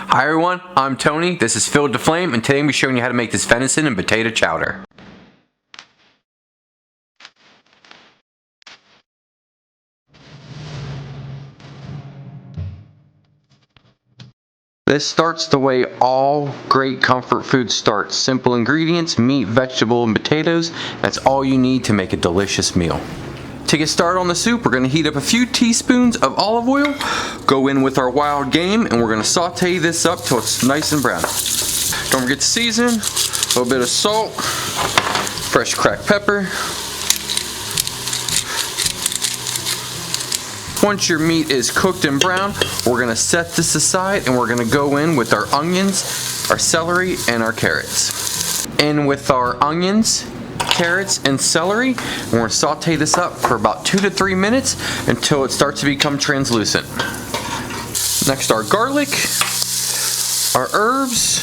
Hi everyone, I'm Tony, this is Filled to Flame, and today I'm showing you how to make this venison and potato chowder. This starts the way all great comfort foods start. Simple ingredients, meat, vegetable, and potatoes. That's all you need to make a delicious meal. To get started on the soup, we're going to heat up a few teaspoons of olive oil, go in with our wild game, and we're going to saute this up till it's nice and brown. Don't forget to season, a little bit of salt, fresh cracked pepper. Once your meat is cooked and brown, we're going to set this aside and we're going to go in with our onions, our celery, and our carrots. In with our onions, carrots, and celery, and we're going to saute this up for about 2 to 3 minutes until it starts to become translucent. Next, our garlic, our herbs.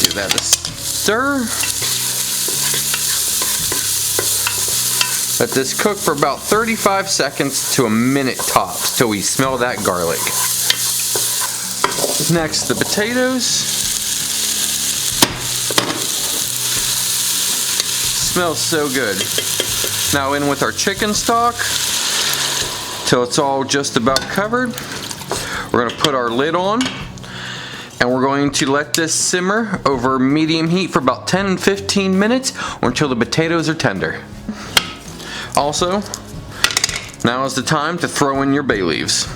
Give that a stir. Let this cook for about 35 seconds to a minute tops till we smell that garlic. Next, the potatoes. Smells so good. Now in with our chicken stock till it's all just about covered. We're going to put our lid on and we're going to let this simmer over medium heat for about 10 and 15 minutes or until the potatoes are tender. Also, now is the time to throw in your bay leaves.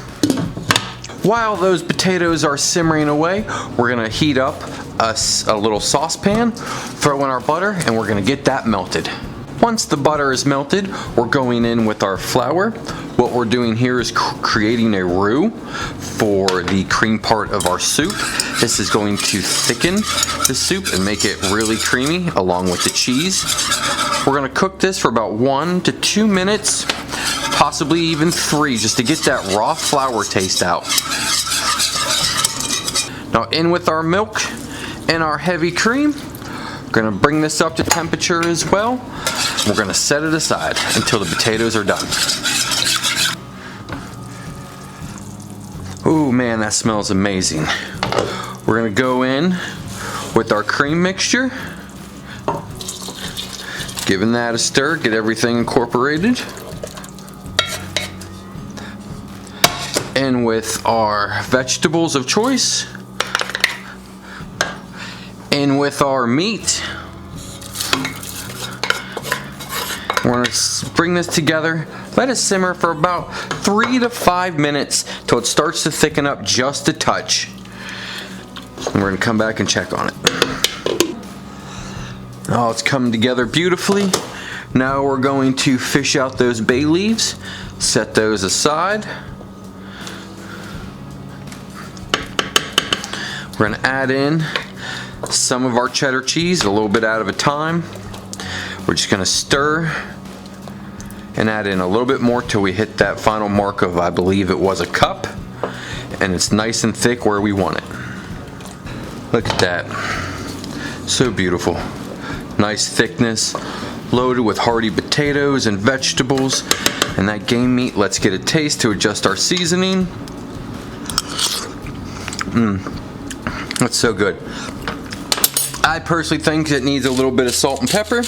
While those potatoes are simmering away, we're going to heat up a little saucepan, throw in our butter, and we're going to get that melted. Once the butter is melted, we're going in with our flour. What we're doing here is creating a roux for the cream part of our soup. This is going to thicken the soup and make it really creamy along with the cheese. We're going to cook this for about 1 to 2 minutes, possibly even 3, just to get that raw flour taste out. Now in with our milk and our heavy cream. We're going to bring this up to temperature as well. We're going to set it aside until the potatoes are done. Ooh man, that smells amazing. We're going to go in with our cream mixture. Giving that a stir, get everything incorporated. And with our vegetables of choice. And with our meat. We're going to bring this together. Let it simmer for about 3 to 5 minutes till it starts to thicken up just a touch. And we're going to come back and check on it. Oh, it's coming together beautifully. Now we're going to fish out those bay leaves, set those aside. We're going to add in some of our cheddar cheese, a little bit out of a time. We're just going to stir and add in a little bit more till we hit that final mark of, I believe it was a cup, and it's nice and thick where we want it. Look at that. So beautiful. Nice thickness, loaded with hearty potatoes and vegetables, and that game meat. Let's get a taste to adjust our seasoning. That's so good. I personally think it needs a little bit of salt and pepper.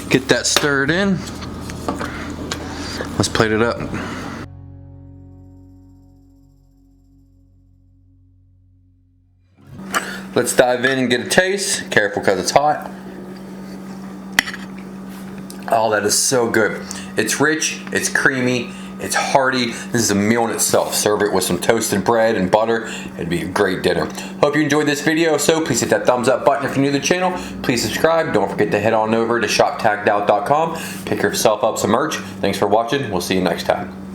Get that stirred in. Let's plate it up. Let's dive in and get a taste. Careful because it's hot. Oh, that is so good. It's rich, it's creamy, it's hearty. This is a meal in itself. Serve it with some toasted bread and butter. It'd be a great dinner. Hope you enjoyed this video. So please hit that thumbs up button if you're new to the channel. Please subscribe. Don't forget to head on over to shop TaggedOut.com. Pick yourself up some merch. Thanks for watching. We'll see you next time.